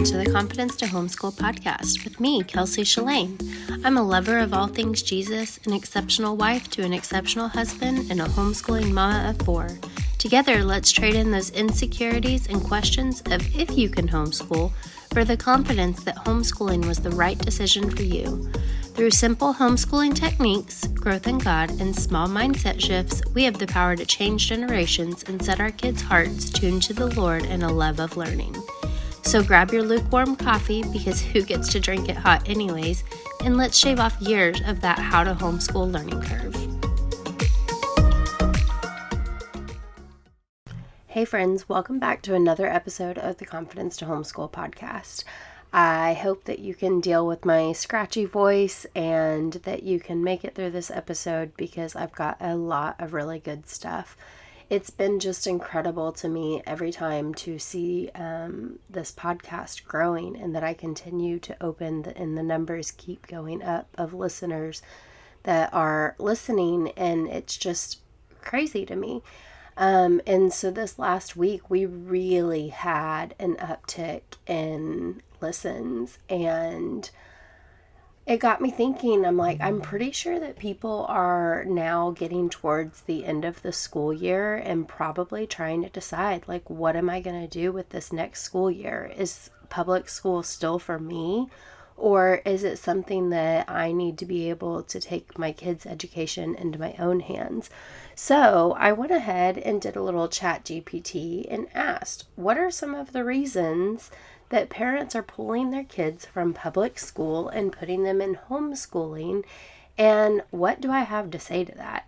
to the Confidence to Homeschool podcast with me, Kasey Shalane. I'm a lover of all things Jesus, an exceptional wife to an exceptional husband, and a homeschooling mama of 4. Together, let's trade in those insecurities and questions of if you can homeschool for the confidence that homeschooling was the right decision for you. Through simple homeschooling techniques, growth in God, and small mindset shifts, we have the power to change generations and set our kids' hearts tuned to the Lord and a love of learning. So grab your lukewarm coffee, because who gets to drink it hot anyways, and let's shave off years of that how to homeschool learning curve. Hey friends, welcome back to another episode of the Confidence to Homeschool podcast. I hope that you can deal with my scratchy voice and that you can make it through this episode, because I've got a lot of really good stuff. It's been just incredible to me every time to see this podcast growing, and that I continue to open and the numbers keep going up of listeners that are listening, and it's just crazy to me. And so this last week we really had an uptick in listens, and it got me thinking. I'm pretty sure that people are now getting towards the end of the school year and probably trying to decide, what am I going to do with this next school year? Is public school still for me? Or is it something that I need to be able to take my kids' education into my own hands? So I went ahead and did a little chat GPT and asked, what are some of the reasons that parents are pulling their kids from public school and putting them in homeschooling? And what do I have to say to that?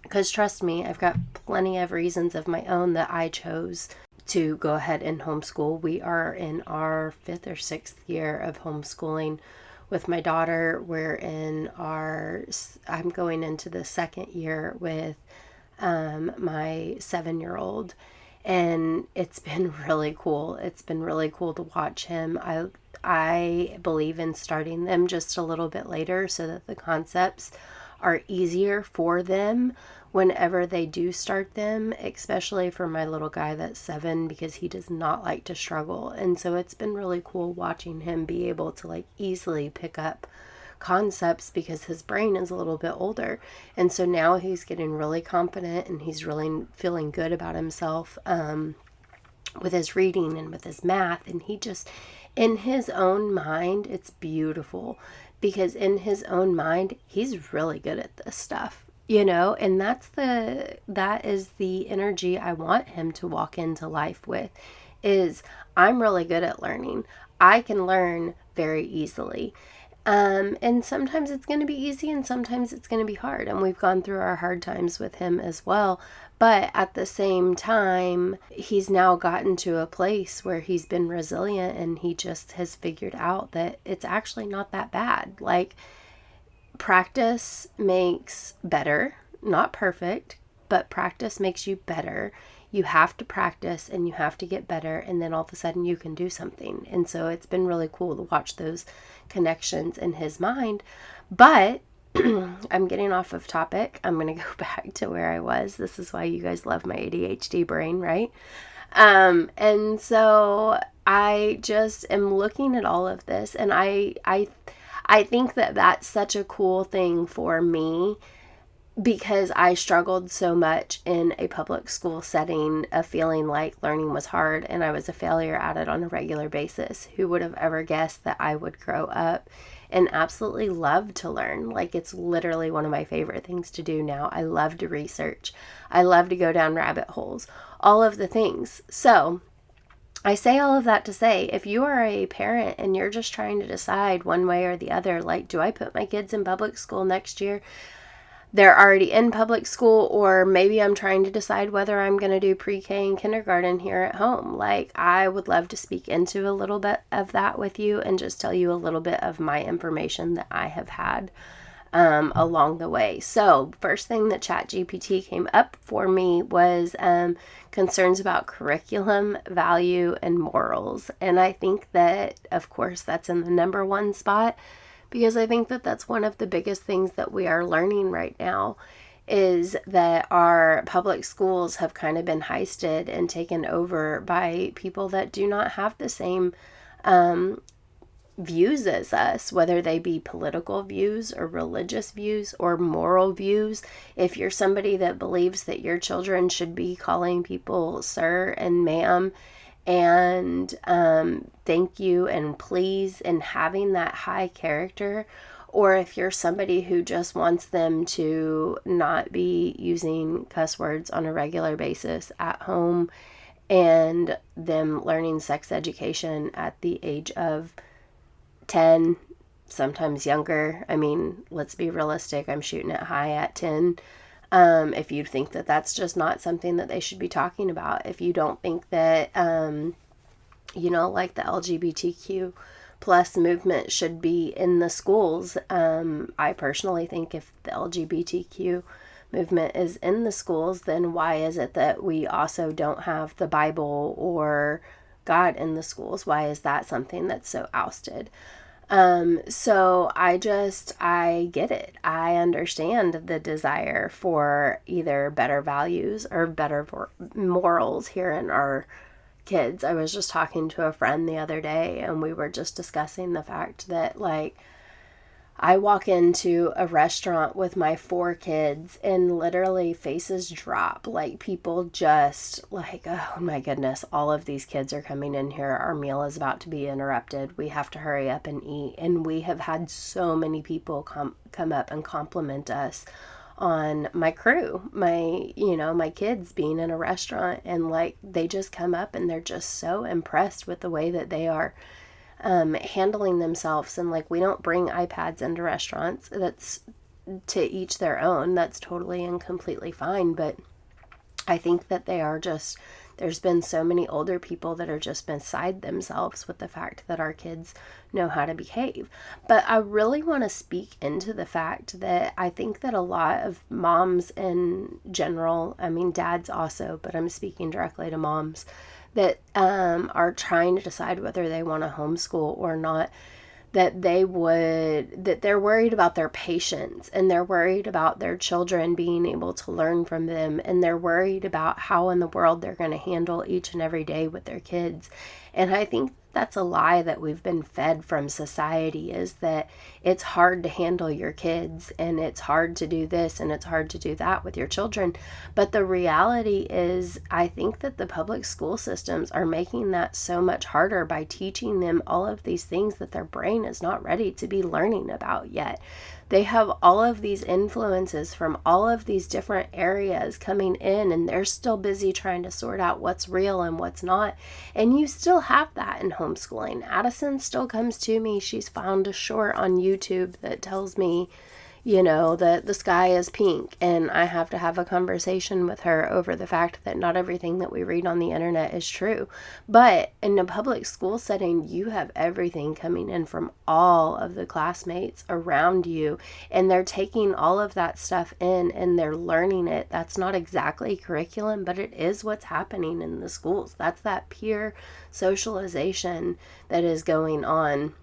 Because trust me, I've got plenty of reasons of my own that I chose to go ahead and homeschool. We are in our 5th or 6th year of homeschooling with my daughter. I'm going into the 2nd year with my 7-year-old. And it's been really cool. It's been really cool to watch him. I believe in starting them just a little bit later so that the concepts are easier for them whenever they do start them, especially for my little guy that's 7, because he does not like to struggle. And so it's been really cool watching him be able to easily pick up concepts, because his brain is a little bit older. And so now he's getting really confident, and he's really feeling good about himself with his reading and with his math. And he just, in his own mind, it's beautiful, because in his own mind, he's really good at this stuff, and that is the energy I want him to walk into life with, is I'm really good at learning. I can learn very easily. And sometimes it's going to be easy and sometimes it's going to be hard. And we've gone through our hard times with him as well. But at the same time, he's now gotten to a place where he's been resilient, and he just has figured out that it's actually not that bad. Practice makes better, not perfect, but practice makes you better. You have to practice and you have to get better, and then all of a sudden you can do something. And so it's been really cool to watch those connections in his mind. But I'm getting off of topic. I'm going to go back to where I was. This is why you guys love my ADHD brain, right? And so I just am looking at all of this, and I think that that's such a cool thing for me, because I struggled so much in a public school setting of feeling like learning was hard, and I was a failure at it on a regular basis. Who would have ever guessed that I would grow up and absolutely love to learn? It's literally one of my favorite things to do now. I love to research. I love to go down rabbit holes, all of the things. So I say all of that to say, if you are a parent and you're just trying to decide one way or the other, do I put my kids in public school next year? They're already in public school, or maybe I'm trying to decide whether I'm going to do pre-K and kindergarten here at home. I would love to speak into a little bit of that with you and just tell you a little bit of my information that I have had along the way. So first thing that ChatGPT came up for me was concerns about curriculum, value, and morals. And I think that, of course, that's in the number 1 spot, because I think that that's one of the biggest things that we are learning right now is that our public schools have kind of been heisted and taken over by people that do not have the same views as us, whether they be political views or religious views or moral views. If you're somebody that believes that your children should be calling people sir and ma'am and thank you and please and having that high character, or if you're somebody who just wants them to not be using cuss words on a regular basis at home and them learning sex education at the age of 10, sometimes younger. I mean, let's be realistic. I'm shooting it high at 10. If you think that that's just not something that they should be talking about, if you don't think that, like the LGBTQ plus movement should be in the schools, I personally think if the LGBTQ movement is in the schools, then why is it that we also don't have the Bible or God in the schools? Why is that something that's so ousted? So I get it. I understand the desire for either better values or better morals here in our kids. I was just talking to a friend the other day and we were just discussing the fact that, like, I walk into a restaurant with my 4 kids and literally faces drop. Like, people just like, oh my goodness, all of these kids are coming in here. Our meal is about to be interrupted. We have to hurry up and eat. And we have had so many people come up and compliment us on my crew, my kids being in a restaurant, and like, they just come up and they're just so impressed with the way that they are handling themselves. And like, we don't bring iPads into restaurants. That's to each their own. That's totally and completely fine. But I think that there's been so many older people that are just beside themselves with the fact that our kids know how to behave. But I really want to speak into the fact that I think that a lot of moms in general, I mean dads also, but I'm speaking directly to moms, that are trying to decide whether they want to homeschool or not, that they're worried about their patience, and they're worried about their children being able to learn from them, and they're worried about how in the world they're going to handle each and every day with their kids. And I think that's a lie that we've been fed from society, is that it's hard to handle your kids and it's hard to do this and it's hard to do that with your children. But the reality is, I think that the public school systems are making that so much harder by teaching them all of these things that their brain is not ready to be learning about yet. They have all of these influences from all of these different areas coming in, and they're still busy trying to sort out what's real and what's not. And you still have that in homeschooling. Addison still comes to me. She's found a short on YouTube that tells me, that the sky is pink, and I have to have a conversation with her over the fact that not everything that we read on the internet is true. But in a public school setting, you have everything coming in from all of the classmates around you, and they're taking all of that stuff in and they're learning it. That's not exactly curriculum, but it is what's happening in the schools. That's that peer socialization that is going on.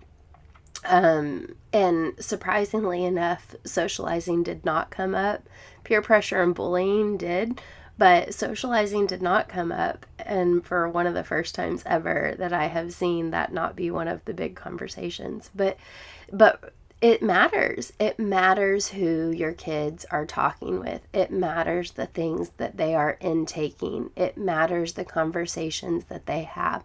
And surprisingly enough, socializing did not come up. Peer pressure and bullying did, but socializing did not come up. And for one of the first times ever that I have seen that not be one of the big conversations. But it matters. It matters who your kids are talking with. It matters the things that they are intaking. It matters the conversations that they have.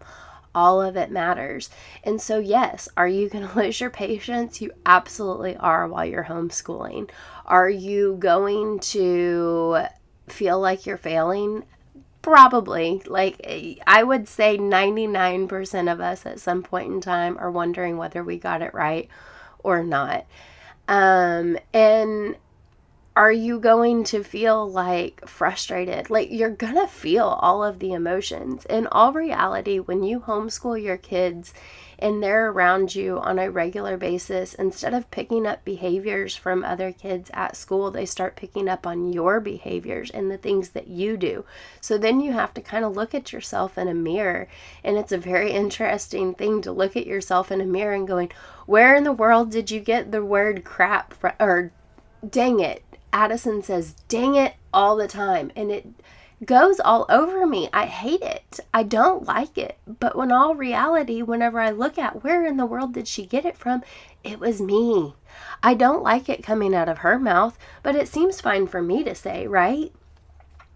All of it matters. And so, yes, are you going to lose your patience? You absolutely are while you're homeschooling. Are you going to feel like you're failing? Probably. Like, I would say 99% of us at some point in time are wondering whether we got it right or not. And are you going to feel like frustrated? Like, you're going to feel all of the emotions. In all reality, when you homeschool your kids and they're around you on a regular basis, instead of picking up behaviors from other kids at school, they start picking up on your behaviors and the things that you do. So then you have to kind of look at yourself in a mirror. And it's a very interesting thing to look at yourself in a mirror and going, where in the world did you get the word crap or dang it? Addison says, dang it, all the time. And it goes all over me. I hate it. I don't like it. But in all reality, whenever I look at where in the world did she get it from, it was me. I don't like it coming out of her mouth, but it seems fine for me to say, right?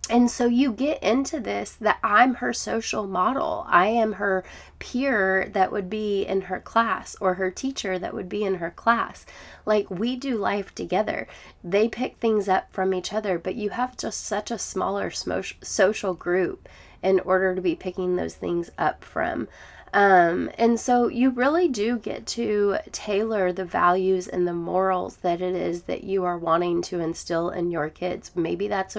And so you get into this that I'm her social model. I am her peer that would be in her class, or her teacher that would be in her class. Like, we do life together. They pick things up from each other, but you have just such a smaller social group in order to be picking those things up from. And so you really do get to tailor the values and the morals that it is that you are wanting to instill in your kids. Maybe that's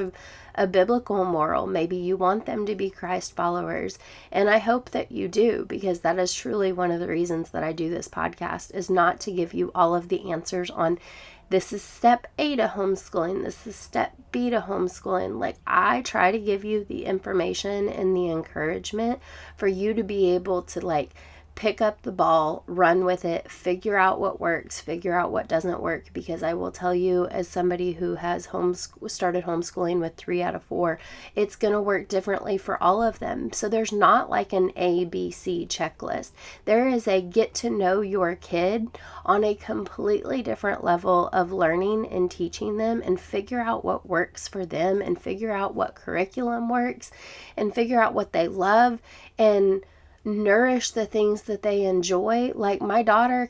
a biblical moral. Maybe you want them to be Christ followers. And I hope that you do, because that is truly one of the reasons that I do this podcast, is not to give you all of the answers on this is step A to homeschooling, this is step B to homeschooling. Like, I try to give you the information and the encouragement for you to be able to, like, pick up the ball, run with it, figure out what works, figure out what doesn't work. Because I will tell you, as somebody who has started homeschooling with 3 out of 4, it's going to work differently for all of them. So there's not like an A, B, C checklist. There is a get to know your kid on a completely different level of learning and teaching them, and figure out what works for them, and figure out what curriculum works, and figure out what they love, and nourish the things that they enjoy. Like, my daughter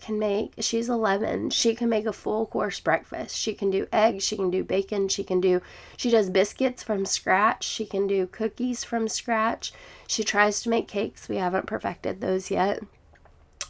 she's 11, she can make a full course breakfast. She can do eggs, she can do bacon, she does biscuits from scratch, she can do cookies from scratch. She tries to make cakes. We haven't perfected those yet.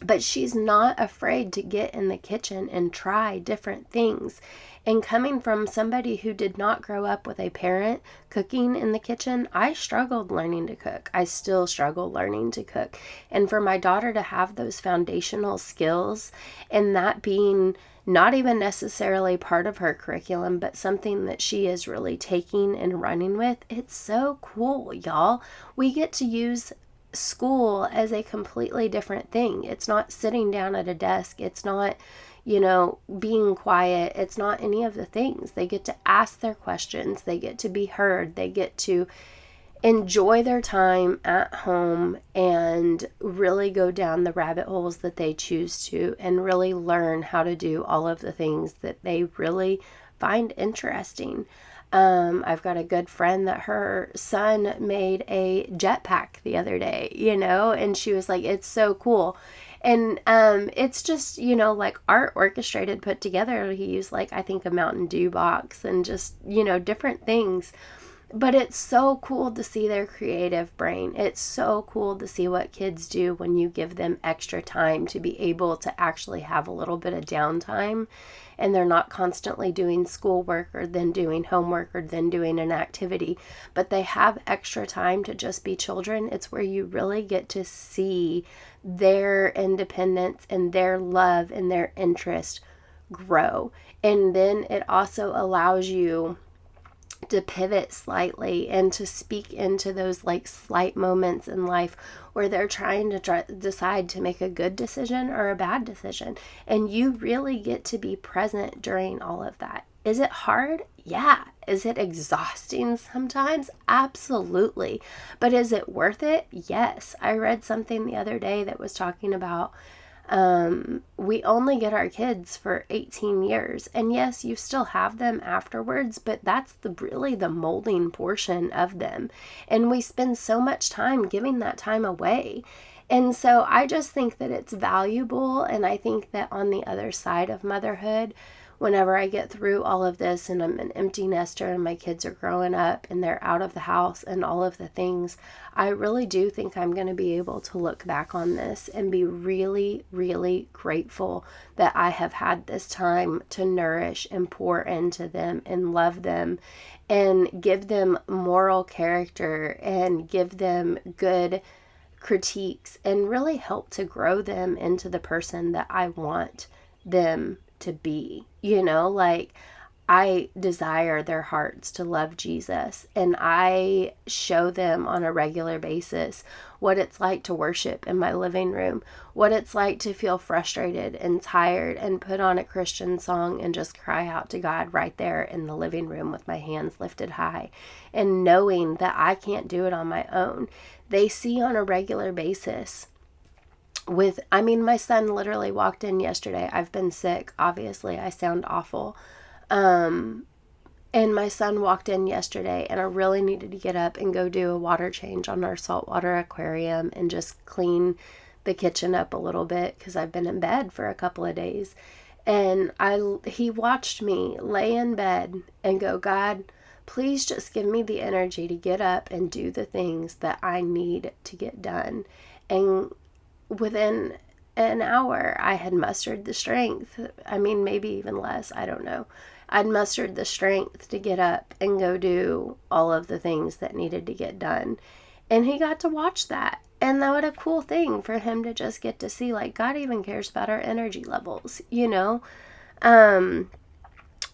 But she's not afraid to get in the kitchen and try different things. And coming from somebody who did not grow up with a parent cooking in the kitchen, I struggled learning to cook. I still struggle learning to cook. And for my daughter to have those foundational skills, and that being not even necessarily part of her curriculum, but something that she is really taking and running with, it's so cool, y'all. We get to use school as a completely different thing. It's not sitting down at a desk. It's not, being quiet. It's not any of the things. They get to ask their questions. They get to be heard. They get to enjoy their time at home and really go down the rabbit holes that they choose to, and really learn how to do all of the things that they really find interesting. I've got a good friend that her son made a jetpack the other day, and she was like, it's so cool. And it's just, like art orchestrated, put together. He used, like, I think a Mountain Dew box and just, different things. But it's so cool to see their creative brain. It's so cool to see what kids do when you give them extra time to be able to actually have a little bit of downtime, and they're not constantly doing schoolwork or then doing homework or then doing an activity, but they have extra time to just be children. It's where you really get to see their independence and their love and their interest grow. And then it also allows you to pivot slightly and to speak into those, like, slight moments in life where they're trying to decide to make a good decision or a bad decision. And you really get to be present during all of that. Is it hard? Yeah. Is it exhausting sometimes? Absolutely. But is it worth it? Yes. I read something the other day that was talking about we only get our kids for 18 years. And yes, you still have them afterwards, but that's really the molding portion of them. And we spend so much time giving that time away. And so I just think that it's valuable. And I think that on the other side of motherhood, whenever I get through all of this and I'm an empty nester and my kids are growing up and they're out of the house and all of the things, I really do think I'm going to be able to look back on this and be really, really grateful that I have had this time to nourish and pour into them and love them and give them moral character and give them good critiques and really help to grow them into the person that I want them to be. Like, I desire their hearts to love Jesus, and I show them on a regular basis what it's like to worship in my living room, what it's like to feel frustrated and tired and put on a Christian song and just cry out to God right there in the living room with my hands lifted high, and knowing that I can't do it on my own. They see on a regular basis my son literally walked in yesterday. I've been sick. Obviously, I sound awful. And my son walked in yesterday, and I really needed to get up and go do a water change on our saltwater aquarium and just clean the kitchen up a little bit because I've been in bed for a couple of days. And he watched me lay in bed and go, God, please just give me the energy to get up and do the things that I need to get done. And within an hour, I had mustered the strength. Maybe even less. I don't know. I'd mustered the strength to get up and go do all of the things that needed to get done. And he got to watch that. And what a cool thing for him to just get to see, like, God even cares about our energy levels,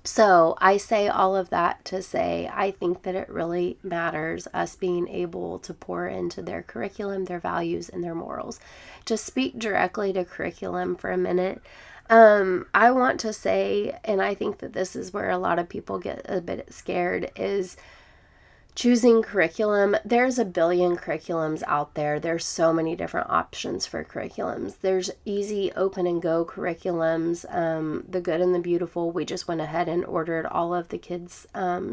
So I say all of that to say I think that it really matters us being able to pour into their curriculum, their values, and their morals. To speak directly to curriculum for a minute, I want to say, and I think that this is where a lot of people get a bit scared, is choosing curriculum. There's a billion curriculums out there. There's so many different options for curriculums. There's easy open and go curriculums, the good and the beautiful. We just went ahead and ordered all of the kids'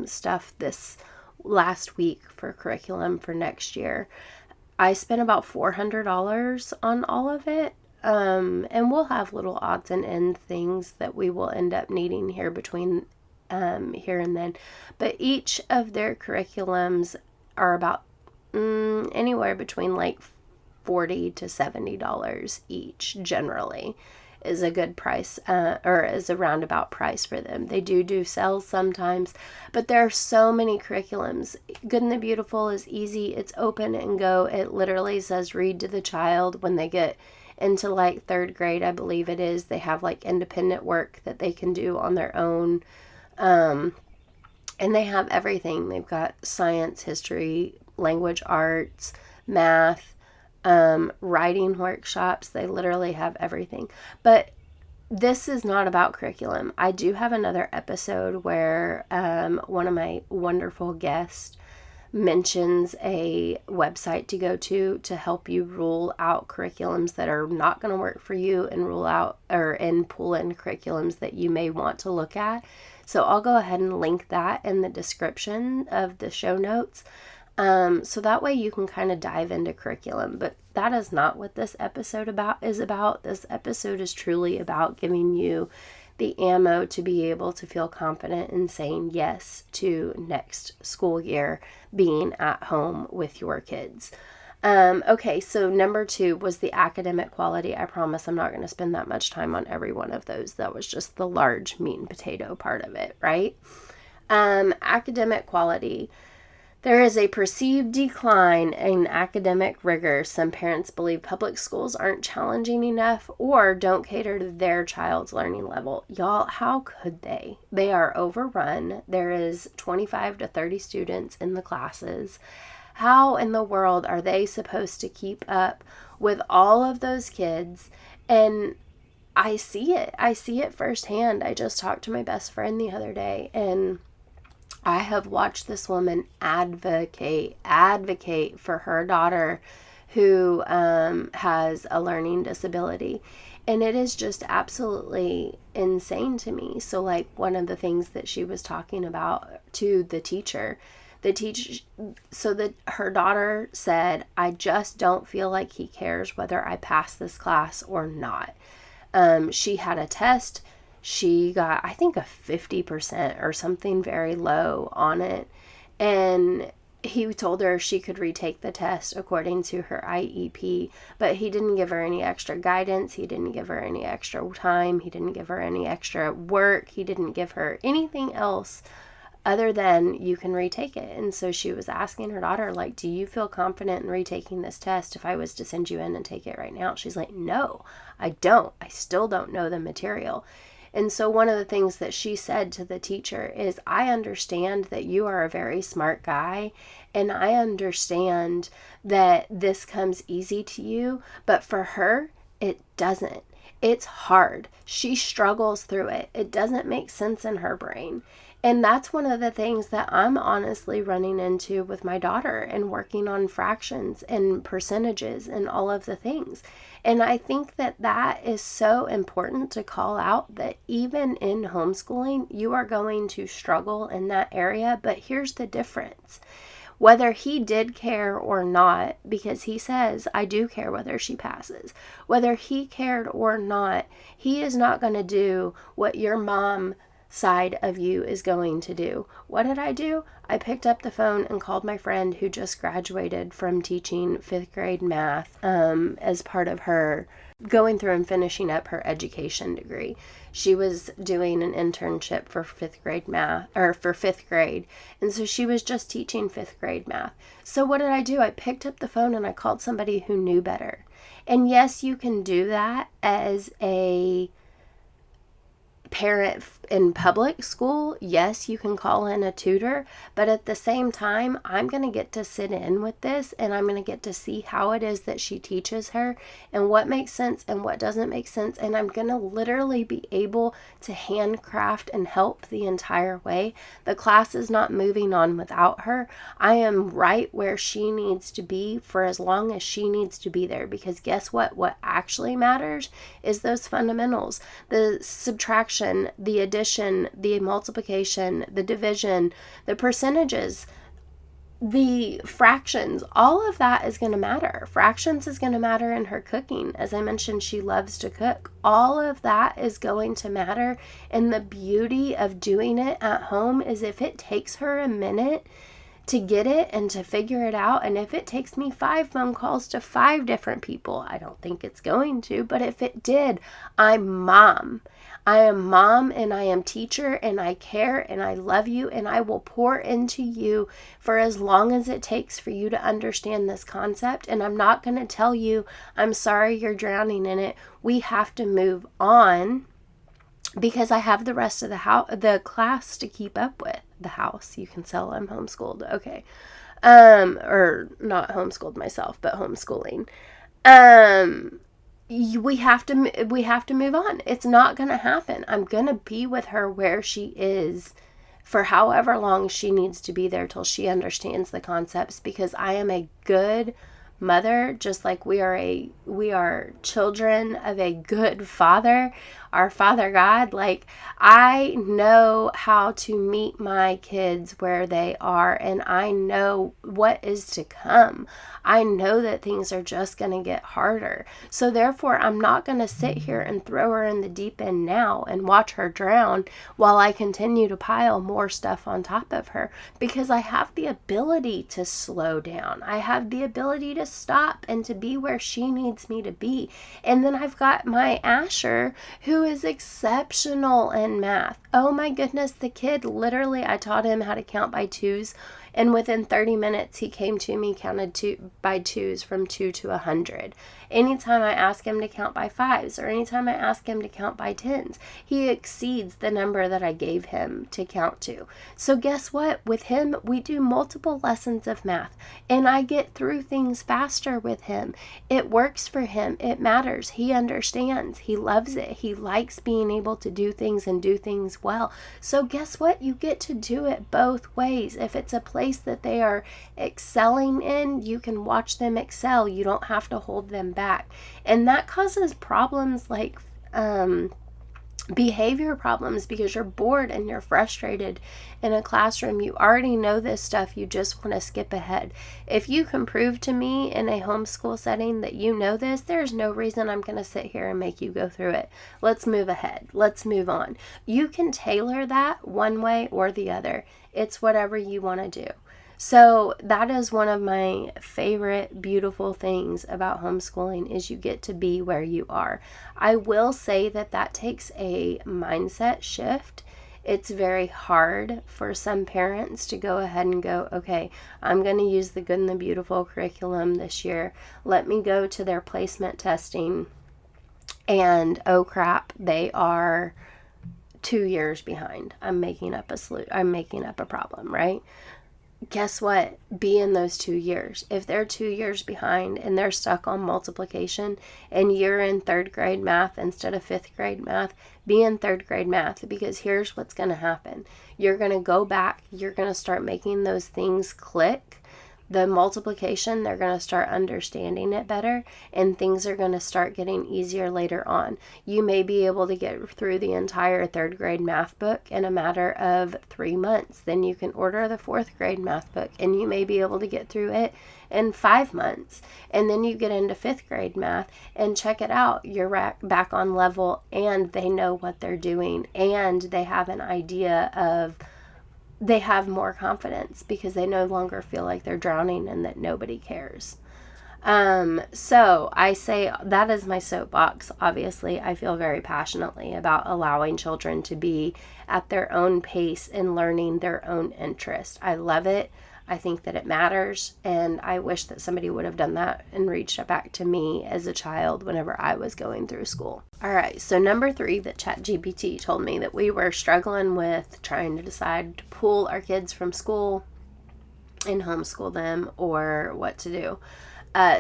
stuff this last week for curriculum for next year. I spent about $400 on all of it. And we'll have little odds and end things that we will end up needing here between here and then. But each of their curriculums are about anywhere between like $40 to $70 each, generally, is a good price, or is a roundabout price for them. They do sales sometimes, but there are so many curriculums. Good and the Beautiful is easy. It's open and go. It literally says read to the child when they get into like third grade, I believe it is. They have like independent work that they can do on their own. And they have everything. They've got science, history, language arts, math, writing workshops. They literally have everything. But this is not about curriculum. I do have another episode where one of my wonderful guests mentions a website to go to help you rule out curriculums that are not going to work for you and pull in curriculums that you may want to look at. So I'll go ahead and link that in the description of the show notes. So that way you can kind of dive into curriculum. But that is not what this episode is about. This episode is truly about giving you the ammo to be able to feel confident in saying yes to next school year being at home with your kids. Okay, so number 2 was the academic quality. I promise I'm not going to spend that much time on every one of those. That was just the large meat and potato part of it, right? Academic quality. There is a perceived decline in academic rigor. Some parents believe public schools aren't challenging enough or don't cater to their child's learning level. Y'all, how could they? They are overrun. There is 25 to 30 students in the classes. How in the world are they supposed to keep up with all of those kids? And I see it. I see it firsthand. I just talked to my best friend the other day, and I have watched this woman advocate for her daughter who has a learning disability. And it is just absolutely insane to me. So like one of the things that she was talking about to the teacher, so that her daughter said, I just don't feel like he cares whether I pass this class or not. She had a test. She got, I think, a 50% or something very low on it. And he told her she could retake the test according to her IEP, but he didn't give her any extra guidance. He didn't give her any extra time. He didn't give her any extra work. He didn't give her anything else other than you can retake it. And so she was asking her daughter, like, do you feel confident in retaking this test if I was to send you in and take it right now? She's like, no, I don't. I still don't know the material. And so one of the things that she said to the teacher is, I understand that you are a very smart guy, and I understand that this comes easy to you, but for her, it doesn't. It's hard. She struggles through it. It doesn't make sense in her brain. And that's one of the things that I'm honestly running into with my daughter and working on fractions and percentages and all of the things. And I think that that is so important to call out, that even in homeschooling, you are going to struggle in that area. But here's the difference. Whether he did care or not, because he says, I do care whether she passes. Whether he cared or not, he is not going to do what your mom side of you is going to do. What did I do? I picked up the phone and called my friend who just graduated from teaching 5th grade math as part of her going through and finishing up her education degree. She was doing an internship for 5th grade math, or for 5th grade. And so she was just teaching 5th grade math. So what did I do? I picked up the phone and I called somebody who knew better. And yes, you can do that as a parent in public school. Yes, you can call in a tutor, but at the same time, I'm going to get to sit in with this, and I'm going to get to see how it is that she teaches her and what makes sense and what doesn't make sense. And I'm going to literally be able to handcraft and help the entire way. The class is not moving on without her. I am right where she needs to be for as long as she needs to be there, because guess what? What actually matters is those fundamentals, the subtraction, the addition, the multiplication, the division, the percentages, the fractions. All of that is going to matter. Fractions is going to matter in her cooking. As I mentioned, she loves to cook. All of that is going to matter. And the beauty of doing it at home is if it takes her a minute to get it and to figure it out, and if it takes me 5 phone calls to 5 different people, I don't think it's going to, but if it did, I'm mom. I am mom, and I am teacher, and I care, and I love you, and I will pour into you for as long as it takes for you to understand this concept. And I'm not going to tell you, I'm sorry you're drowning in it. We have to move on, because I have the rest of the class to keep up with. The house, you can tell I'm homeschooled. Okay. Or not homeschooled myself, but homeschooling. We have to move on. It's not going to happen. I'm going to be with her where she is for however long she needs to be there till she understands the concepts, because I am a good mother, just like we are children of a good father, our Father God. Like, I know how to meet my kids where they are, and I know what is to come. I know that things are just going to get harder. So therefore, I'm not going to sit here and throw her in the deep end now and watch her drown while I continue to pile more stuff on top of her, because I have the ability to slow down. I have the ability to stop and to be where she needs me to be. And then I've got my Asher, who is exceptional in math. Oh my goodness, the kid, literally, I taught him how to count by twos, and within 30 minutes, he came to me, counted by twos from 2 to 100. Anytime I ask him to count by fives, or anytime I ask him to count by tens, he exceeds the number that I gave him to count to. So guess what? With him, we do multiple lessons of math, and I get through things faster with him. It works for him. It matters. He understands. He loves it. He likes being able to do things and do things well. So guess what? You get to do it both ways. If it's a place that they are excelling in, you can watch them excel. You don't have to hold them back. And that causes problems like behavior problems, because you're bored and you're frustrated in a classroom. You already know this stuff. You just want to skip ahead. If you can prove to me in a homeschool setting that you know this, there's no reason I'm going to sit here and make you go through it. Let's move ahead. Let's move on. You can tailor that one way or the other. It's whatever you want to do. So that is one of my favorite beautiful things about homeschooling, is you get to be where you are. I will say that takes a mindset shift. It's very hard for some parents to go ahead and go, okay, I'm going to use the Good and the Beautiful curriculum this year. Let me go to their placement testing, and oh crap, they are 2 years behind. I'm making up a problem, right? Guess what? Be in those 2 years. If they're 2 years behind and they're stuck on multiplication and you're in 3rd grade math instead of 5th grade math, be in 3rd grade math, because here's what's going to happen. You're going to go back. You're going to start making those things click. The multiplication, they're going to start understanding it better, and things are going to start getting easier later on. You may be able to get through the entire 3rd grade math book in a matter of 3 months. Then you can order the 4th grade math book, and you may be able to get through it in 5 months. And then you get into 5th grade math and check it out. You're back on level, and they know what they're doing, and they have an idea of, they have more confidence because they no longer feel like they're drowning and that nobody cares. So I say that is my soapbox. Obviously, I feel very passionately about allowing children to be at their own pace and learning their own interest. I love it. I think that it matters, and I wish that somebody would have done that and reached back to me as a child whenever I was going through school. All right, so number 3 that ChatGPT told me that we were struggling with trying to decide to pull our kids from school and homeschool them or what to do.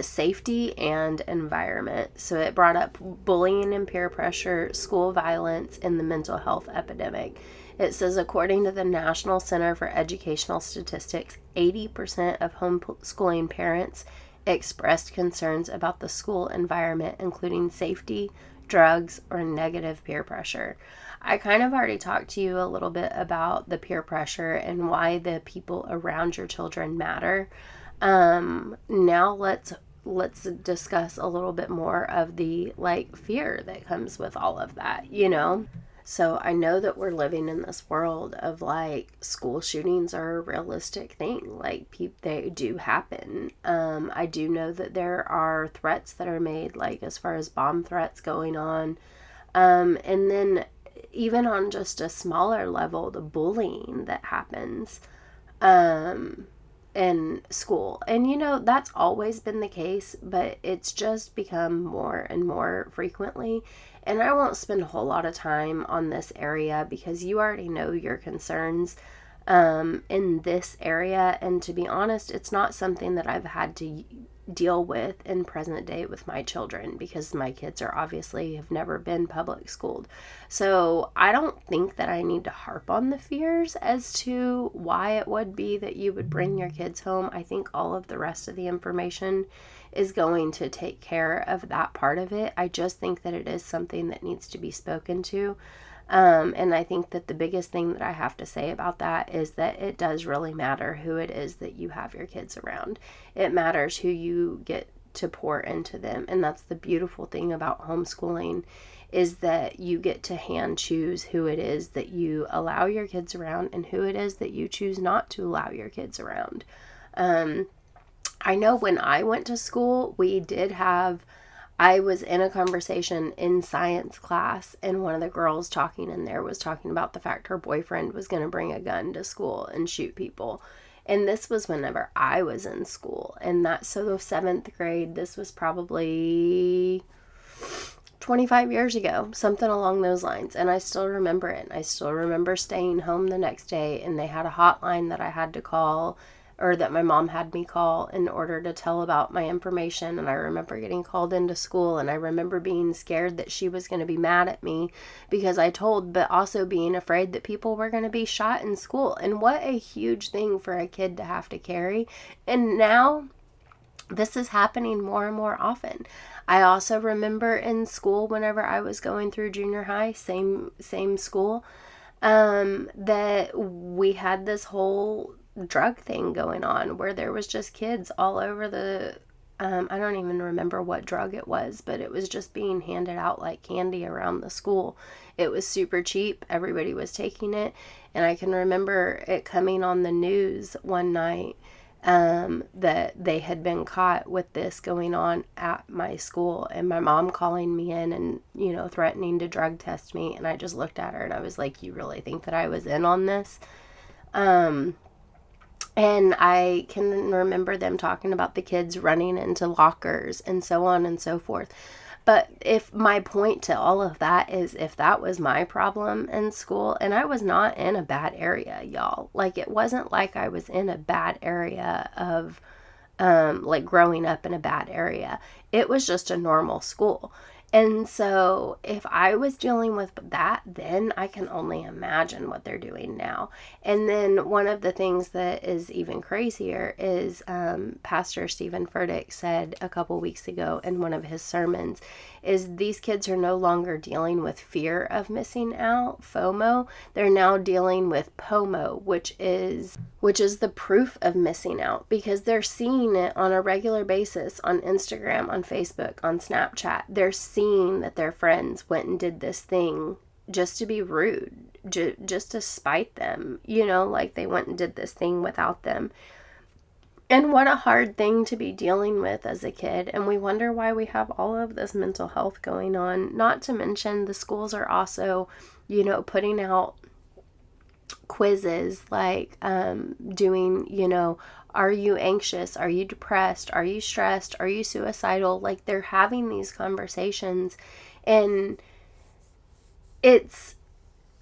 Safety and environment. So it brought up bullying and peer pressure, school violence, and the mental health epidemic. It says, according to the National Center for Educational Statistics, 80% of homeschooling parents expressed concerns about the school environment, including safety, drugs, or negative peer pressure. I kind of already talked to you a little bit about the peer pressure and why the people around your children matter. Now let's discuss a little bit more of the fear that comes with all of that, you know? So I know that we're living in this world of school shootings are a realistic thing. They do happen. I do know that there are threats that are made, as far as bomb threats going on. And then even on just a smaller level, the bullying that happens, in school. And that's always been the case, but it's just become more and more frequently. And I won't spend a whole lot of time on this area because you already know your concerns in this area. And to be honest, it's not something that I've had to deal with in present day with my children because my kids are obviously have never been public schooled. So I don't think that I need to harp on the fears as to why it would be that you would bring your kids home. I think all of the rest of the information is going to take care of that part of it. I just think that it is something that needs to be spoken to. And I think that the biggest thing that I have to say about that is that it does really matter who it is that you have your kids around. It matters who you get to pour into them. And that's the beautiful thing about homeschooling, is that you get to hand choose who it is that you allow your kids around and who it is that you choose not to allow your kids around. I know when I went to school, I was in a conversation in science class, and one of the girls talking in there was talking about the fact her boyfriend was going to bring a gun to school and shoot people. And this was whenever I was in school. And so the 7th grade, this was probably 25 years ago, something along those lines. And I still remember it. I still remember staying home the next day, and they had a hotline that I had to call, or that my mom had me call in order to tell about my information. And I remember getting called into school, and I remember being scared that she was going to be mad at me because I told, but also being afraid that people were going to be shot in school. And what a huge thing for a kid to have to carry. And now this is happening more and more often. I also remember in school, whenever I was going through junior high, same school, that we had this whole drug thing going on where there was just kids all over the I don't even remember what drug it was, but it was just being handed out like candy around the school. It was super cheap. Everybody was taking it. And I can remember it coming on the news one night that they had been caught with this going on at my school, and my mom calling me in and, threatening to drug test me. And I just looked at her and I was like, you really think that I was in on this? And I can remember them talking about the kids running into lockers and so on and so forth. But if my point to all of that is, if that was my problem in school, and I was not in a bad area, y'all, like it wasn't like I was in a bad area of like growing up in a bad area. It was just a normal school. And so if I was dealing with that, then I can only imagine what they're doing now. And then one of the things that is even crazier is Pastor Stephen Furtick said a couple weeks ago in one of his sermons, is these kids are no longer dealing with fear of missing out, FOMO. They're now dealing with POMO, which is the proof of missing out, because they're seeing it on a regular basis on Instagram, on Facebook, on Snapchat. They're seeing that their friends went and did this thing just to be rude, just to spite them, like they went and did this thing without them. And what a hard thing to be dealing with as a kid. And we wonder why we have all of this mental health going on. Not to mention the schools are also, putting out quizzes like doing, are you anxious? Are you depressed? Are you stressed? Are you suicidal? Like they're having these conversations, and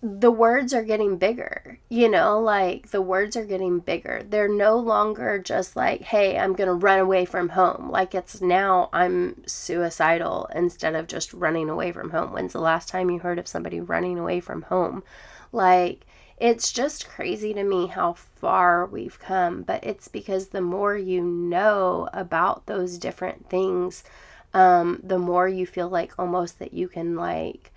the words are getting bigger, like the words are getting bigger. They're no longer just like, hey, I'm going to run away from home. Like it's now I'm suicidal instead of just running away from home. When's the last time you heard of somebody running away from home? Like, it's just crazy to me how far we've come, but it's because the more you know about those different things, the more you feel like almost that you can like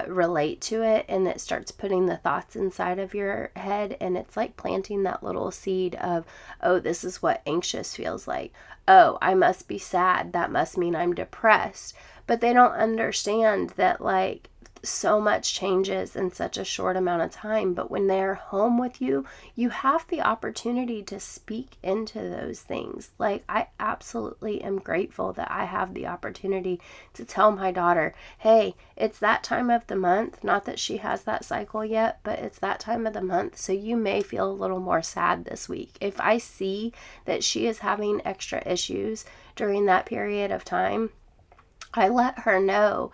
relate to it, and it starts putting the thoughts inside of your head, and it's like planting that little seed of, oh, this is what anxious feels like. Oh, I must be sad. That must mean I'm depressed. But they don't understand that like so much changes in such a short amount of time. But when they're home with you, you have the opportunity to speak into those things. Like I absolutely am grateful that I have the opportunity to tell my daughter, hey, it's that time of the month. Not that she has that cycle yet, but it's that time of the month. So you may feel a little more sad this week. If I see that she is having extra issues during that period of time, I let her know,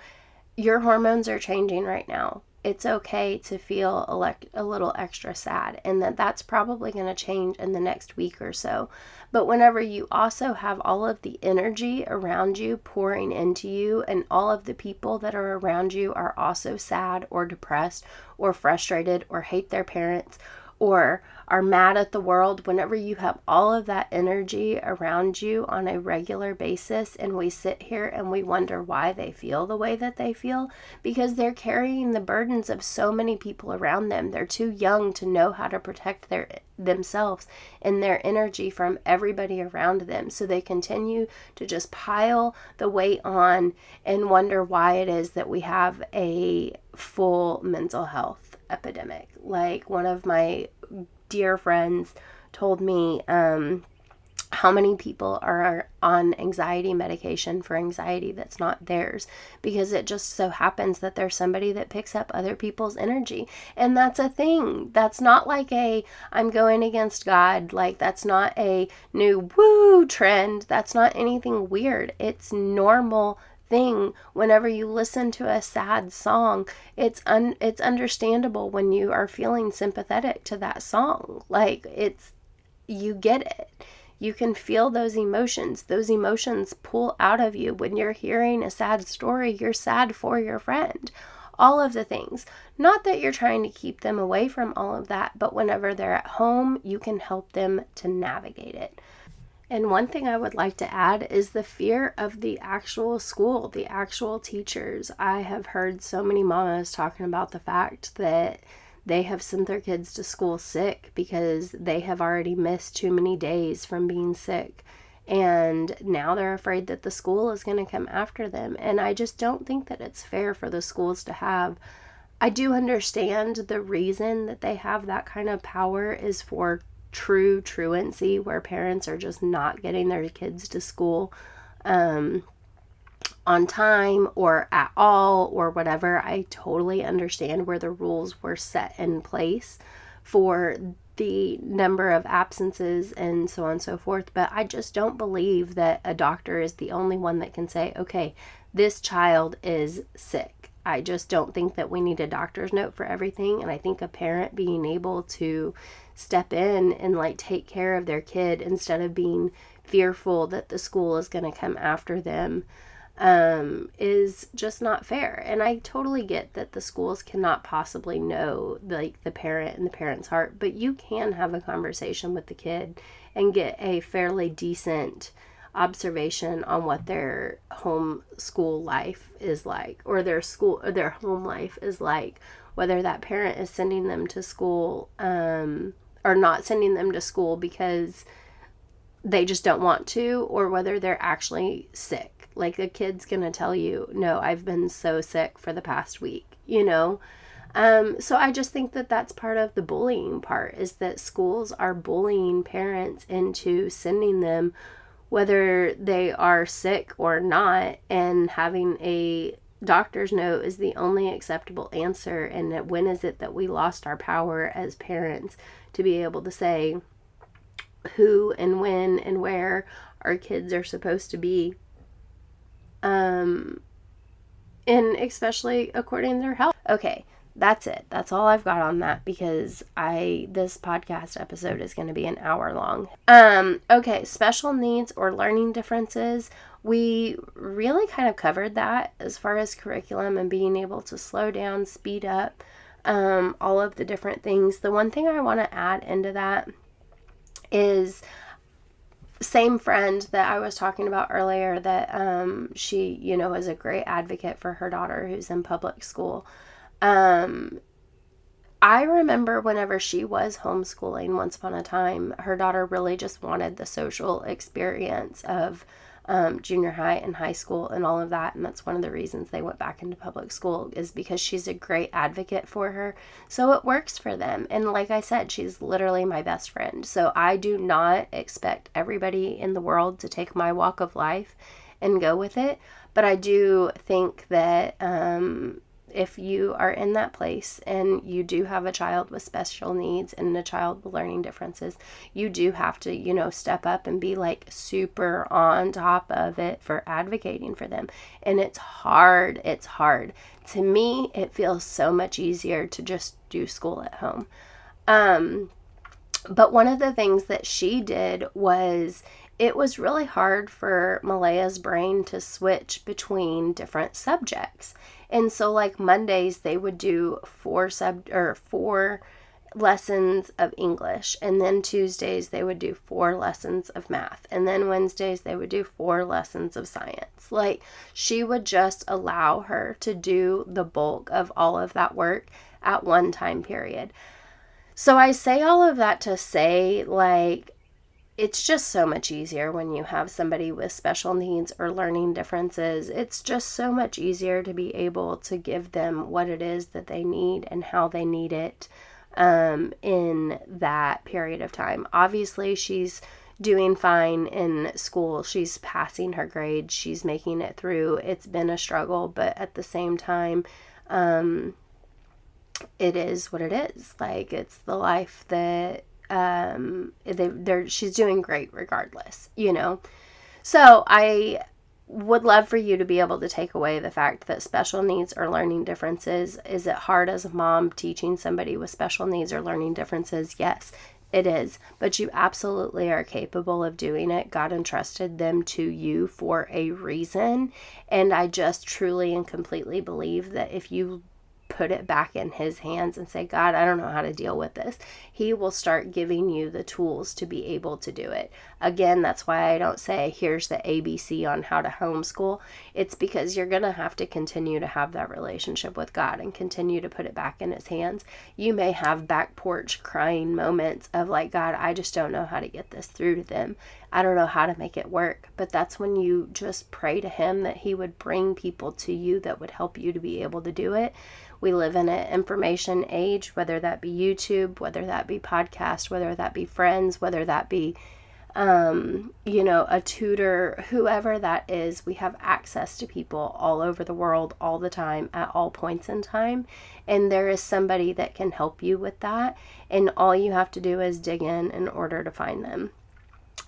your hormones are changing right now. It's okay to feel a little extra sad, and that's probably going to change in the next week or so. But whenever you also have all of the energy around you pouring into you, and all of the people that are around you are also sad or depressed or frustrated or hate their parents or are mad at the world, whenever you have all of that energy around you on a regular basis, and we sit here and we wonder why they feel the way that they feel, because they're carrying the burdens of so many people around them. They're too young to know how to protect themselves and their energy from everybody around them. So they continue to just pile the weight on and wonder why it is that we have a full mental health epidemic. Like one of my dear friends told me how many people are on anxiety medication for anxiety that's not theirs, because it just so happens that there's somebody that picks up other people's energy. And that's a thing. That's not like I'm going against God. Like that's not a new woo trend. That's not anything weird. It's normal thing. Whenever you listen to a sad song, it's understandable when you are feeling sympathetic to that song. Like you get it. You can feel those emotions. Those emotions pull out of you. When you're hearing a sad story, you're sad for your friend. All of the things. Not that you're trying to keep them away from all of that, but whenever they're at home, you can help them to navigate it. And one thing I would like to add is the fear of the actual school, the actual teachers. I have heard so many mamas talking about the fact that they have sent their kids to school sick because they have already missed too many days from being sick. And now they're afraid that the school is going to come after them. And I just don't think that it's fair for the schools to have. I do understand the reason that they have that kind of power is for truancy, where parents are just not getting their kids to school on time or at all or whatever. I totally understand where the rules were set in place for the number of absences and so on and so forth. But I just don't believe that a doctor is the only one that can say, okay, this child is sick. I just don't think that we need a doctor's note for everything. And I think a parent being able to step in and like take care of their kid instead of being fearful that the school is going to come after them is just not fair. And I totally get that the schools cannot possibly know like the parent and the parent's heart, but you can have a conversation with the kid and get a fairly decent observation on what their home school life is like, or their school or their home life is like, whether that parent is sending them to school or not sending them to school because they just don't want to, or whether they're actually sick. Like a kid's gonna tell you, no, I've been so sick for the past week, you know? So I just think that that's part of the bullying part, is that schools are bullying parents into sending them whether they are sick or not, and having a doctor's note is the only acceptable answer. And that when is it that we lost our power as parents to be able to say who and when and where our kids are supposed to be, and especially according to their health. Okay, that's it. That's all I've got on that, because this podcast episode is going to be an hour long. Okay, special needs or learning differences. We really kind of covered that as far as curriculum and being able to slow down, speed up, all of the different things. The one thing I want to add into that is same friend that I was talking about earlier, that she, is a great advocate for her daughter who's in public school. I remember whenever she was homeschooling once upon a time, her daughter really just wanted the social experience of junior high and high school and all of that. And that's one of the reasons they went back into public school, is because she's a great advocate for her. So it works for them. And like I said, she's literally my best friend. So I do not expect everybody in the world to take my walk of life and go with it. But I do think that if you are in that place and you do have a child with special needs and a child with learning differences, you do have to, step up and be like super on top of it for advocating for them. And it's hard. It's hard. To me, it feels so much easier to just do school at home. But one of the things that she did was, it was really hard for Malaya's brain to switch between different subjects. And so like Mondays, they would do 4 lessons of English. And then Tuesdays, they would do 4 lessons of math. And then Wednesdays, they would do 4 lessons of science. Like, she would just allow her to do the bulk of all of that work at one time period. So I say all of that to say, like, it's just so much easier when you have somebody with special needs or learning differences. It's just so much easier to be able to give them what it is that they need and how they need it in that period of time. Obviously, she's doing fine in school. She's passing her grades. She's making it through. It's been a struggle, but at the same time, it is what it is. Like, it's the life that she's doing great regardless, So I would love for you to be able to take away the fact that special needs or learning differences, is it hard as a mom teaching somebody with special needs or learning differences? Yes, it is, but you absolutely are capable of doing it. God entrusted them to you for a reason, and I just truly and completely believe that if you put it back in his hands and say, God, I don't know how to deal with this, he will start giving you the tools to be able to do it. Again, that's why I don't say, here's the ABC on how to homeschool. It's because you're going to have to continue to have that relationship with God and continue to put it back in his hands. You may have back porch crying moments of like, God, I just don't know how to get this through to them. I don't know how to make it work. But that's when you just pray to him that he would bring people to you that would help you to be able to do it. We live in an information age, whether that be YouTube, whether that be podcast, whether that be friends, whether that be a tutor, whoever that is. We have access to people all over the world all the time at all points in time. And there is somebody that can help you with that. And all you have to do is dig in order to find them.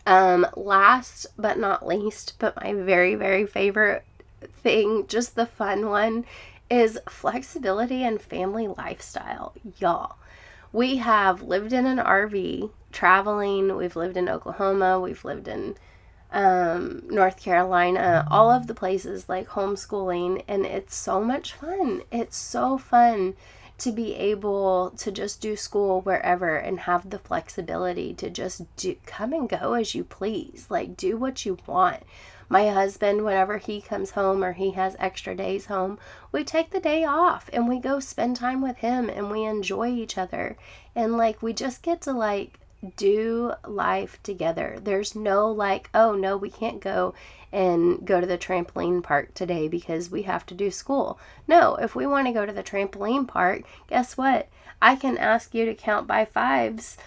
Last but not least, but my very, very favorite thing, just the fun one, is flexibility and family lifestyle. Y'all, we have lived in an RV traveling. We've lived in Oklahoma. We've lived in North Carolina, all of the places, like homeschooling, and it's so much fun. It's so fun to be able to just do school wherever and have the flexibility to just come and go as you please. Like, do what you want. My husband, whenever he comes home or he has extra days home, we take the day off and we go spend time with him and we enjoy each other. And like, we just get to do life together. There's no oh no, we can't go to the trampoline park today because we have to do school. No, if we want to go to the trampoline park, guess what? I can ask you to count by fives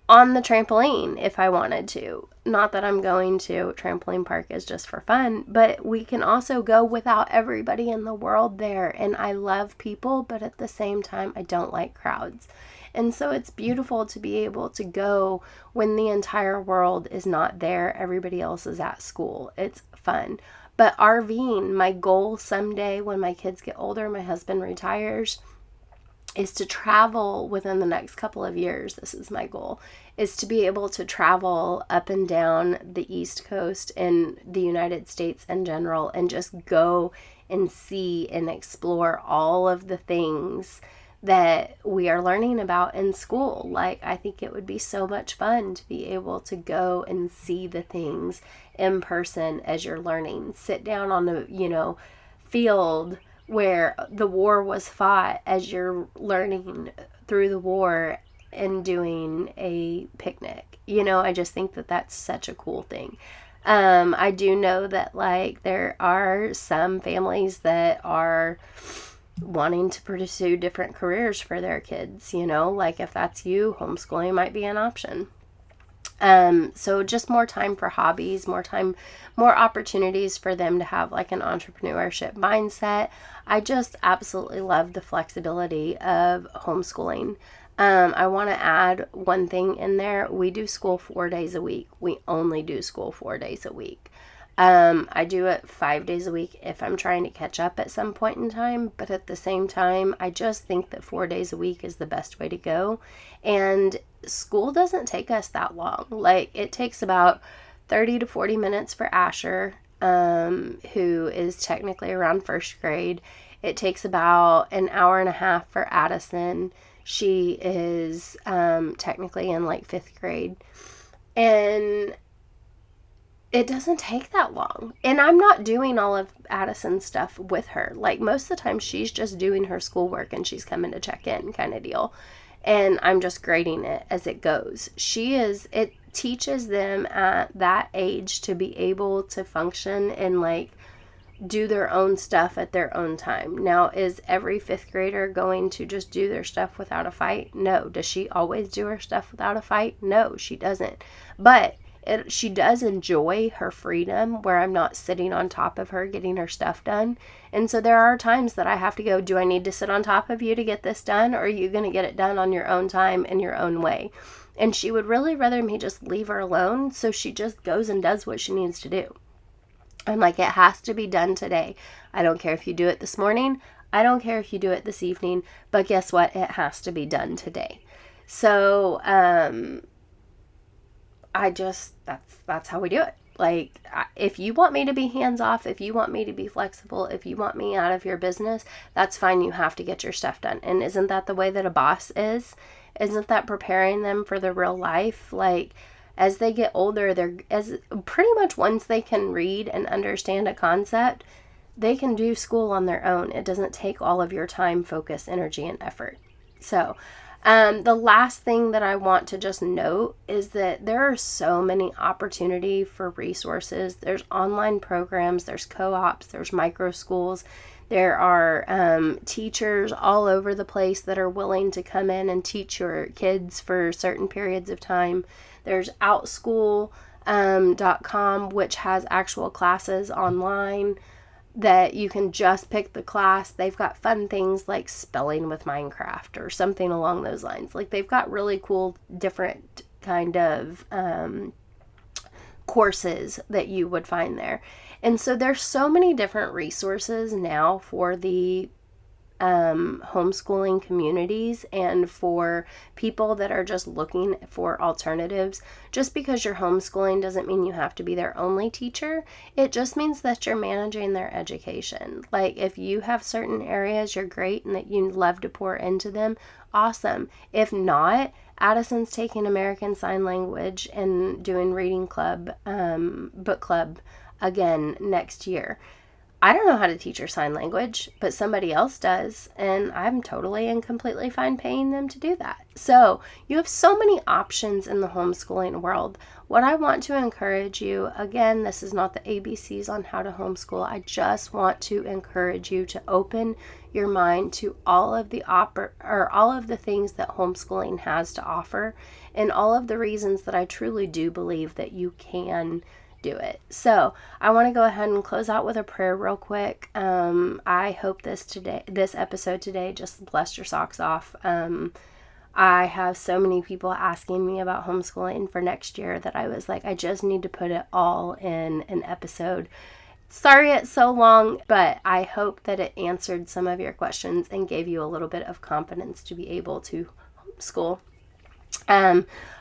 on the trampoline if I wanted to. Not that I'm going to. Trampoline park is just for fun, but we can also go without everybody in the world there. And I love people, but at the same time, I don't like crowds. And so it's beautiful to be able to go when the entire world is not there. Everybody else is at school. It's fun. But RVing, my goal someday when my kids get older, my husband retires, is to travel within the next couple of years. This is my goal, is to be able to travel up and down the East Coast and the United States in general and just go and see and explore all of the things that we are learning about in school. Like, I think it would be so much fun to be able to go and see the things in person as you're learning. Sit down on the, field where the war was fought as you're learning through the war and doing a picnic. I just think that that's such a cool thing. I do know that there are some families that are wanting to pursue different careers for their kids, if that's you, homeschooling might be an option. So just more time for hobbies, more opportunities for them to have an entrepreneurship mindset. I just absolutely love the flexibility of homeschooling. I want to add one thing in there. We do school 4 days a week. We only do school 4 days a week. I do it 5 days a week if I'm trying to catch up at some point in time, but at the same time, I just think that 4 days a week is the best way to go. And school doesn't take us that long. It takes about 30 to 40 minutes for Asher, who is technically around first grade. It takes about an hour and a half for Addison. She is technically in 5th grade. And it doesn't take that long. And I'm not doing all of Addison's stuff with her. Most of the time she's just doing her schoolwork and she's coming to check in kind of deal. And I'm just grading it as it goes. It teaches them at that age to be able to function and do their own stuff at their own time. Now, is every 5th grader going to just do their stuff without a fight? No. Does she always do her stuff without a fight? No, she doesn't. But she does enjoy her freedom where I'm not sitting on top of her getting her stuff done. And so there are times that I have to go, do I need to sit on top of you to get this done? Or are you going to get it done on your own time in your own way? And she would really rather me just leave her alone. So she just goes and does what she needs to do. I'm like, it has to be done today. I don't care if you do it this morning. I don't care if you do it this evening. But guess what? It has to be done today. So, that's how we do it. If you want me to be hands off, if you want me to be flexible, if you want me out of your business, that's fine. You have to get your stuff done. And isn't that the way that a boss is? Isn't that preparing them for the real life? As they get older, as pretty much once they can read and understand a concept, they can do school on their own. It doesn't take all of your time, focus, energy, and effort. So, the last thing that I want to just note is that there are so many opportunity for resources. There's online programs, there's co-ops, there's micro schools, There are teachers all over the place that are willing to come in and teach your kids for certain periods of time. There's outschool.com, which has actual classes online that you can just pick the class. They've got fun things like spelling with Minecraft or something along those lines. Like, they've got really cool different kind of courses that you would find there. And so there's so many different resources now for the homeschooling communities and for people that are just looking for alternatives. Just because you're homeschooling doesn't mean you have to be their only teacher. It just means that you're managing their education. Like, if you have certain areas you're great and that you love to pour into them, awesome. If not, Addison's taking American Sign Language and doing reading club, book club again next year. I don't know how to teach her sign language, but somebody else does, and I'm totally and completely fine paying them to do that. So you have so many options in the homeschooling world. What I want to encourage you, again, this is not the ABCs on how to homeschool. I just want to encourage you to open your mind to all of the all of the things that homeschooling has to offer, and all of the reasons that I truly do believe that you can do it. So I want to go ahead and close out with a prayer real quick. I hope this episode today just blessed your socks off. I have so many people asking me about homeschooling for next year that I was like, I just need to put it all in an episode. Sorry it's so long, but I hope that it answered some of your questions and gave you a little bit of confidence to be able to homeschool.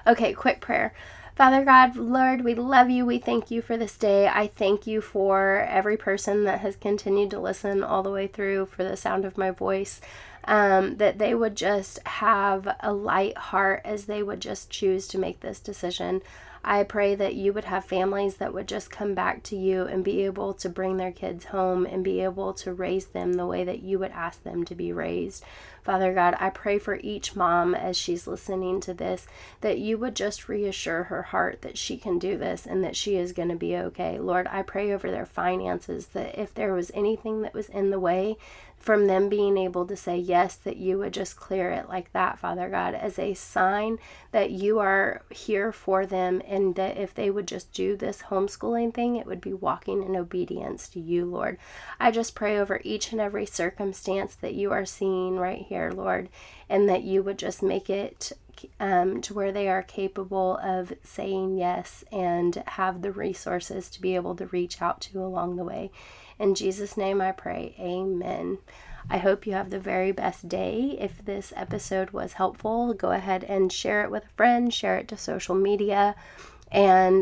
Okay, quick prayer. Father God, Lord, we love you. We thank you for this day. I thank you for every person that has continued to listen all the way through, for the sound of my voice, that they would just have a light heart as they would just choose to make this decision. I pray that you would have families that would just come back to you and be able to bring their kids home and be able to raise them the way that you would ask them to be raised. Father God, I pray for each mom as she's listening to this, that you would just reassure her heart that she can do this and that she is going to be okay. Lord, I pray over their finances, that if there was anything that was in the way from them being able to say yes, that you would just clear it like that, Father God, as a sign that you are here for them, and that if they would just do this homeschooling thing, it would be walking in obedience to you, Lord. I just pray over each and every circumstance that you are seeing right here, Lord, and that you would just make it to where they are capable of saying yes and have the resources to be able to reach out to along the way. In Jesus' name I pray, amen. I hope you have the very best day. If this episode was helpful, go ahead and share it with a friend, share it to social media, and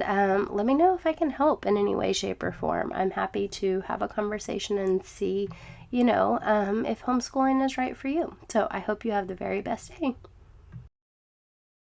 let me know if I can help in any way, shape, or form. I'm happy to have a conversation and see, if homeschooling is right for you. So I hope you have the very best day.